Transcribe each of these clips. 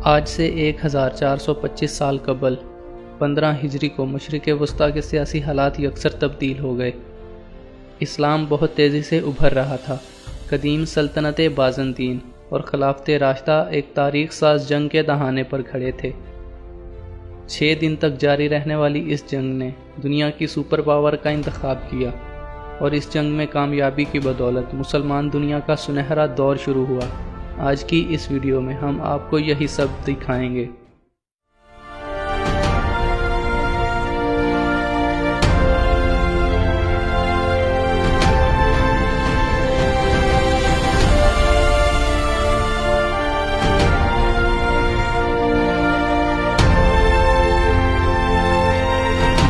آج سے 1425 سال قبل 15 ہجری کو مشرق وسطیٰ کے سیاسی حالات یکسر تبدیل ہو گئے۔ اسلام بہت تیزی سے ابھر رہا تھا۔ قدیم سلطنت بازنطین اور خلافت راشدہ ایک تاریخ ساز جنگ کے دہانے پر کھڑے تھے۔ 6 دن تک جاری رہنے والی اس جنگ نے دنیا کی سپر پاور کا انتخاب کیا، اور اس جنگ میں کامیابی کی بدولت مسلمان دنیا کا سنہرا دور شروع ہوا۔ آج کی اس ویڈیو میں ہم آپ کو یہی سب دکھائیں گے۔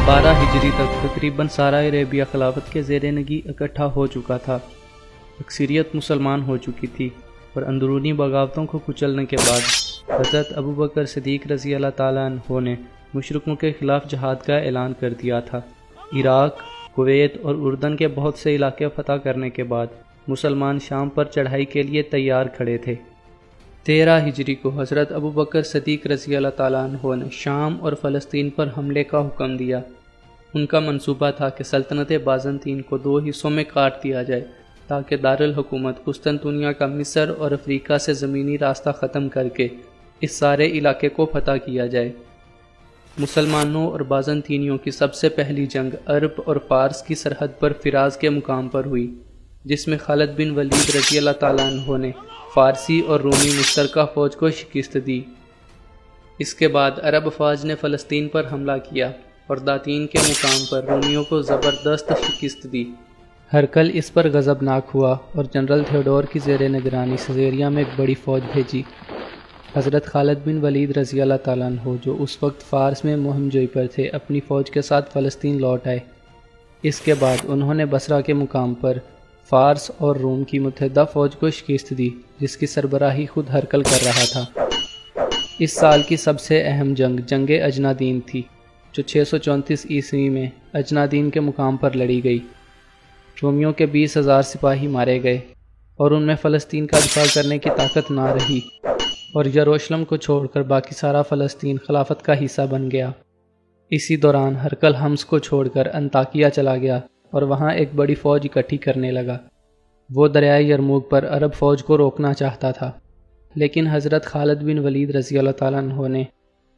بارہ ہجری تک تقریباً سارا عربیہ خلافت کے زیر نگی اکٹھا ہو چکا تھا۔ اکثریت مسلمان ہو چکی تھی، اور اندرونی بغاوتوں کو کچلنے کے بعد حضرت ابوبکر صدیق رضی اللہ تعالیٰ عنہ نے مشرکوں کے خلاف جہاد کا اعلان کر دیا تھا۔ عراق، کویت اور اردن کے بہت سے علاقے فتح کرنے کے بعد مسلمان شام پر چڑھائی کے لیے تیار کھڑے تھے۔ 13 ہجری کو حضرت ابوبکر صدیق رضی اللہ تعالیٰ عنہ نے شام اور فلسطین پر حملے کا حکم دیا۔ ان کا منصوبہ تھا کہ سلطنت بازنطین کو 2 حصوں میں کاٹ دیا جائے، تاکہ دارالحکومت قسطنطنیہ کا مصر اور افریقہ سے زمینی راستہ ختم کر کے اس سارے علاقے کو فتح کیا جائے۔ مسلمانوں اور بازنطینیوں کی سب سے پہلی جنگ عرب اور فارس کی سرحد پر فراز کے مقام پر ہوئی، جس میں خالد بن ولید رضی اللہ تعالیٰ عنہ نے فارسی اور رومی مشترکہ فوج کو شکست دی۔ اس کے بعد عرب افواج نے فلسطین پر حملہ کیا اور داتین کے مقام پر رومیوں کو زبردست شکست دی۔ ہرکل اس پر غضبناک ہوا اور جنرل تھیوڈور کی زیر نگرانی سیزیریا میں ایک بڑی فوج بھیجی۔ حضرت خالد بن ولید رضی اللہ تعالیٰ عنہ، جو اس وقت فارس میں مہم جوئی پر تھے، اپنی فوج کے ساتھ فلسطین لوٹ آئے۔ اس کے بعد انہوں نے بصرہ کے مقام پر فارس اور روم کی متحدہ فوج کو شکست دی، جس کی سربراہی خود ہرکل کر رہا تھا۔ اس سال کی سب سے اہم جنگ اجنادین تھی، جو 634 عیسوی میں اجنادین کے مقام پر لڑی گئی۔ رومیوں کے 20,000 سپاہی مارے گئے، اور ان میں فلسطین کا دفاع کرنے کی طاقت نہ رہی، اور یروشلم کو چھوڑ کر باقی سارا فلسطین خلافت کا حصہ بن گیا۔ اسی دوران ہرکل حمص کو چھوڑ کر انطاکیہ چلا گیا اور وہاں ایک بڑی فوج اکٹھی کرنے لگا۔ وہ دریائے یرموک پر عرب فوج کو روکنا چاہتا تھا، لیکن حضرت خالد بن ولید رضی اللہ تعالیٰ عنہ نے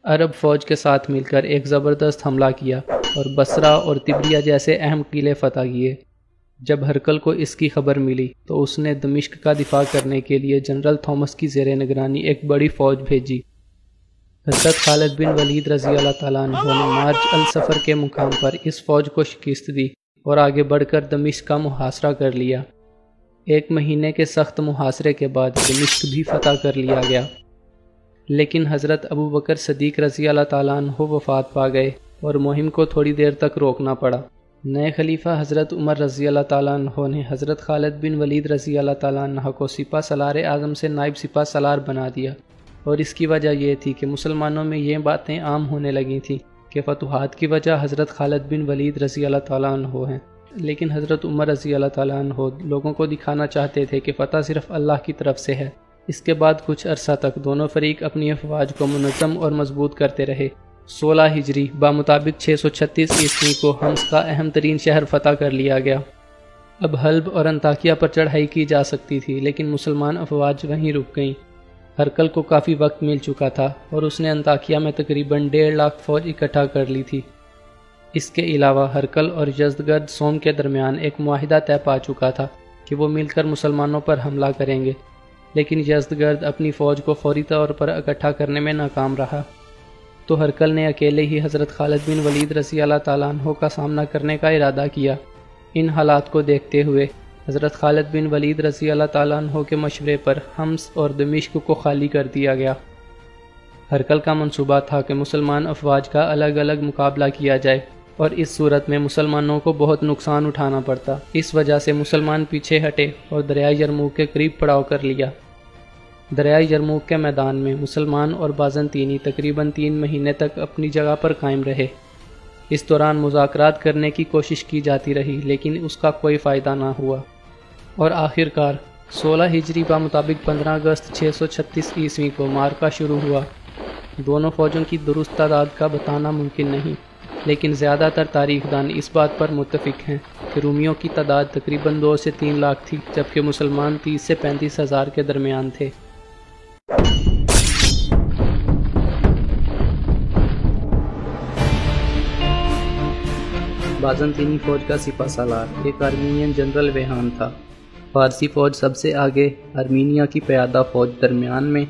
عرب فوج کے ساتھ مل کر ایک زبردست حملہ کیا اور بصرہ اور تبریہ جیسے اہم قلعے فتح کیے۔ جب ہرکل کو اس کی خبر ملی تو اس نے دمشق کا دفاع کرنے کے لیے جنرل تھامس کی زیر نگرانی ایک بڑی فوج بھیجی۔ حضرت خالد بن ولید رضی اللہ تعالیٰ عنہ نے مارچ السفر کے مقام پر اس فوج کو شکست دی اور آگے بڑھ کر دمشق کا محاصرہ کر لیا۔ 1 مہینے کے سخت محاصرے کے بعد دمشق بھی فتح کر لیا گیا، لیکن حضرت ابوبکر صدیق رضی اللہ تعالیٰ عنہ وفات پا گئے اور مہم کو تھوڑی دیر تک روکنا پڑا۔ نئے خلیفہ حضرت عمر رضی اللہ تعالیٰ عنہ نے حضرت خالد بن ولید رضی اللہ تعالیٰ عنہ کو سپہ سالار اعظم سے نائب سپہ سالار بنا دیا، اور اس کی وجہ یہ تھی کہ مسلمانوں میں یہ باتیں عام ہونے لگی تھیں کہ فتوحات کی وجہ حضرت خالد بن ولید رضی اللہ تعالیٰ عنہ ہیں، لیکن حضرت عمر رضی اللہ تعالیٰ عنہ لوگوں کو دکھانا چاہتے تھے کہ فتح صرف اللہ کی طرف سے ہے۔ اس کے بعد کچھ عرصہ تک دونوں فریق اپنی افواج کو منظم اور مضبوط کرتے رہے۔ 16 ہجری بمطابق 636 عیسوی کو حمص کا اہم ترین شہر فتح کر لیا گیا۔ اب حلب اور انطاکیہ پر چڑھائی کی جا سکتی تھی، لیکن مسلمان افواج وہیں رک گئیں۔ ہرکل کو کافی وقت مل چکا تھا اور اس نے انطاکیہ میں تقریباً 1.5 لاکھ فوج اکٹھا کر لی تھی۔ اس کے علاوہ ہرکل اور یزدگرد سوم کے درمیان ایک معاہدہ طے پا چکا تھا کہ وہ مل کر مسلمانوں پر حملہ کریں گے، لیکن یزدگرد اپنی فوج کو فوری طور پر اکٹھا کرنے میں ناکام رہا، تو ہرکل نے اکیلے ہی حضرت خالد بن ولید رضی اللہ تعالیٰ عنہ کا سامنا کرنے کا ارادہ کیا۔ ان حالات کو دیکھتے ہوئے حضرت خالد بن ولید رضی اللہ تعالیٰ عنہ کے مشورے پر حمص اور دمشق کو خالی کر دیا گیا۔ ہرکل کا منصوبہ تھا کہ مسلمان افواج کا الگ الگ مقابلہ کیا جائے، اور اس صورت میں مسلمانوں کو بہت نقصان اٹھانا پڑتا۔ اس وجہ سے مسلمان پیچھے ہٹے اور دریائے یرموک کے قریب پڑاؤ کر لیا۔ دریائے یرموک کے میدان میں مسلمان اور بازنطینی تقریباً 3 مہینے تک اپنی جگہ پر قائم رہے۔ اس دوران مذاکرات کرنے کی کوشش کی جاتی رہی، لیکن اس کا کوئی فائدہ نہ ہوا، اور آخر کار 16 ہجری بمطابق 15 اگست 636 عیسوی کو معرکہ شروع ہوا دونوں فوجوں کی درست تعداد کا بتانا ممکن نہیں، لیکن زیادہ تر تاریخ دان اس بات پر متفق ہیں کہ رومیوں کی تعداد تقریباً 2 سے 3 لاکھ تھی، جبکہ مسلمان 30 سے 35 ہزار کے درمیان تھے۔ بازنطینی فوج کا سپہ سالار ایک آرمینین جنرل ویہان تھا۔ فارسی فوج سب سے آگے، آرمینیا کی پیادہ فوج درمیان میں،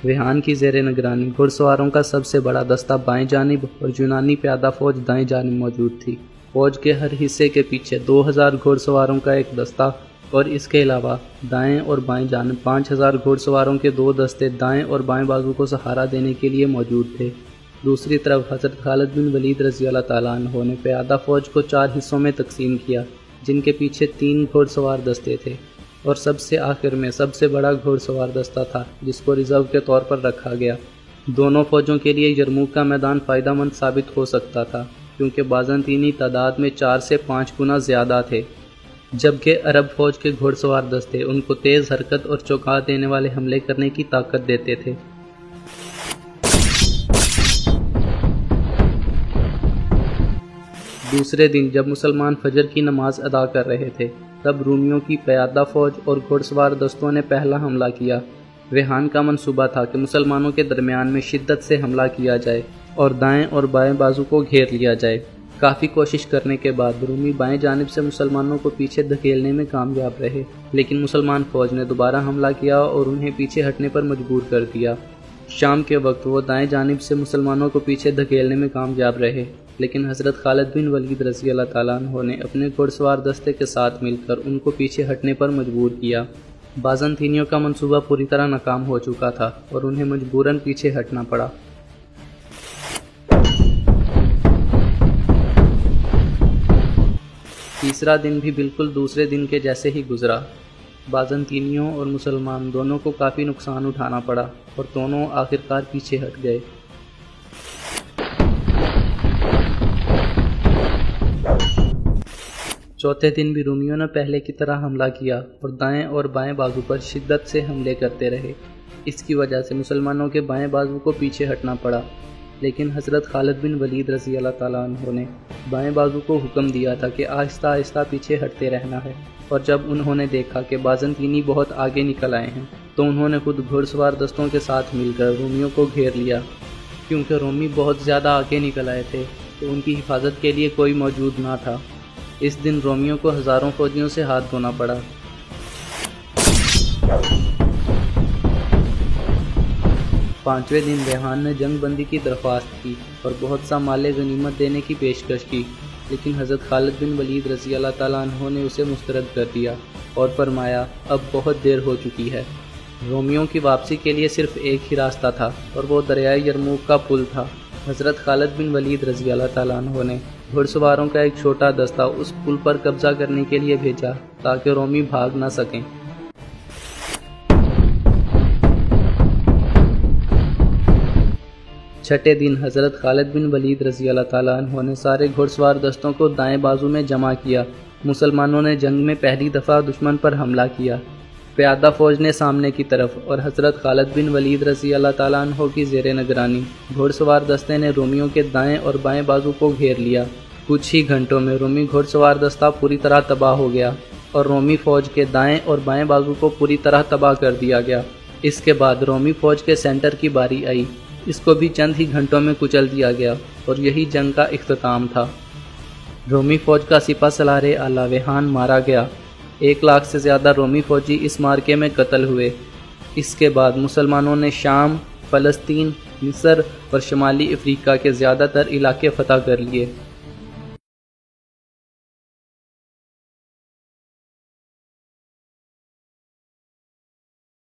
ویہان کی زیر نگرانی گھڑ سواروں کا سب سے بڑا دستہ بائیں جانب اور یونانی پیادہ فوج دائیں جانب موجود تھی۔ فوج کے ہر حصے کے پیچھے 2000 گھڑ سواروں کا ایک دستہ اور اس کے علاوہ دائیں اور بائیں جانب 5000 گھڑ سواروں کے 2 دستے دائیں اور بائیں بازو کو سہارا دینے کے لیے موجود تھے۔ دوسری طرف حضرت خالد بن ولید رضی اللہ تعالیٰ عنہ نے پیادہ فوج کو 4 حصوں میں تقسیم کیا، جن کے پیچھے 3 گھوڑ سوار دستے تھے، اور سب سے آخر میں سب سے بڑا گھوڑ سوار دستہ تھا جس کو ریزرو کے طور پر رکھا گیا۔ دونوں فوجوں کے لیے یرموک کا میدان فائدہ مند ثابت ہو سکتا تھا، کیونکہ بازنطینی تعداد میں 4 سے 5 گنا زیادہ تھے، جبکہ عرب فوج کے گھوڑ سوار دستے ان کو تیز حرکت اور چونکا دینے والے حملے کرنے کی طاقت دیتے تھے۔ دوسرے دن جب مسلمان فجر کی نماز ادا کر رہے تھے، تب رومیوں کی پیادہ فوج اور گھوڑ سوار دستوں نے پہلا حملہ کیا۔ ویہان کا منصوبہ تھا کہ مسلمانوں کے درمیان میں شدت سے حملہ کیا جائے اور دائیں اور بائیں بازو کو گھیر لیا جائے۔ کافی کوشش کرنے کے بعد رومی بائیں جانب سے مسلمانوں کو پیچھے دھکیلنے میں کامیاب رہے، لیکن مسلمان فوج نے دوبارہ حملہ کیا اور انہیں پیچھے ہٹنے پر مجبور کر دیا۔ شام کے وقت وہ دائیں جانب سے مسلمانوں کو پیچھے دھکیلنے میں کامیاب رہے، لیکن حضرت خالد بن ولید رضی اللہ تعالیٰ عنہ نے اپنے گھوڑ سوار دستے کے ساتھ مل کر ان کو پیچھے ہٹنے پر مجبور کیا۔ بازنطینیوں کا منصوبہ پوری طرح ناکام ہو چکا تھا اور انہیں مجبوراً پیچھے ہٹنا پڑا۔ تیسرا دن بھی بالکل دوسرے دن کے جیسے ہی گزرا۔ بازنطینیوں اور مسلمان دونوں کو کافی نقصان اٹھانا پڑا اور دونوں آخرکار پیچھے ہٹ گئے۔ چوتھے دن بھی رومیوں نے پہلے کی طرح حملہ کیا اور دائیں اور بائیں بازو پر شدت سے حملے کرتے رہے۔ اس کی وجہ سے مسلمانوں کے بائیں بازو کو پیچھے ہٹنا پڑا، لیکن حضرت خالد بن ولید رضی اللہ تعالیٰ عنہ نے بائیں بازو کو حکم دیا تھا کہ آہستہ آہستہ پیچھے ہٹتے رہنا ہے، اور جب انہوں نے دیکھا کہ بازنطینی بہت آگے نکل آئے ہیں تو انہوں نے خود گھوڑ سوار دستوں کے ساتھ مل کر رومیوں کو گھیر لیا۔ کیونکہ رومی بہت زیادہ آگے نکل آئے تھے تو ان کی حفاظت کے لیے کوئی موجود نہ تھا۔ اس دن رومیوں کو ہزاروں فوجیوں سے ہاتھ دھونا پڑا۔ پانچویں دن ویہان نے جنگ بندی کی درخواست کی اور بہت سا مال غنیمت دینے کی پیشکش کی، لیکن حضرت خالد بن ولید رضی اللہ تعالیٰ عنہ نے اسے مسترد کر دیا اور فرمایا اب بہت دیر ہو چکی ہے۔ رومیوں کی واپسی کے لیے صرف ایک ہی راستہ تھا اور وہ دریائے یرموک کا پل تھا۔ حضرت خالد بن ولید رضی اللہ تعالیٰ عنہ نے گھڑ سواروں کا ایک چھوٹا دستہ اس پل پر قبضہ کرنے کے لیے بھیجا تاکہ رومی بھاگ نہ سکیں۔ چھٹے دن حضرت خالد بن ولید رضی اللہ تعالیٰ عنہ نے سارے گھڑ سوار دستوں کو دائیں بازو میں جمع کیا۔ مسلمانوں نے جنگ میں پہلی دفعہ دشمن پر حملہ کیا۔ پیادہ فوج نے سامنے کی طرف اور حضرت خالد بن ولید رضی اللہ تعالیٰ عنہ کی زیر نگرانی گھوڑ سوار دستے نے رومیوں کے دائیں اور بائیں بازو کو گھیر لیا۔ کچھ ہی گھنٹوں میں رومی گھوڑ سوار دستہ پوری طرح تباہ ہو گیا اور رومی فوج کے دائیں اور بائیں بازو کو پوری طرح تباہ کر دیا گیا۔ اس کے بعد رومی فوج کے سینٹر کی باری آئی، اس کو بھی چند ہی گھنٹوں میں کچل دیا گیا اور یہی جنگ کا اختتام تھا۔ رومی فوج کا سپہ سالار اعلیٰ ویہان مارا گیا۔ 1 لاکھ سے زیادہ رومی فوجی اس مارکے میں قتل ہوئے۔ اس کے بعد مسلمانوں نے شام، فلسطین، مصر اور شمالی افریقہ کے زیادہ تر علاقے فتح کر لیے۔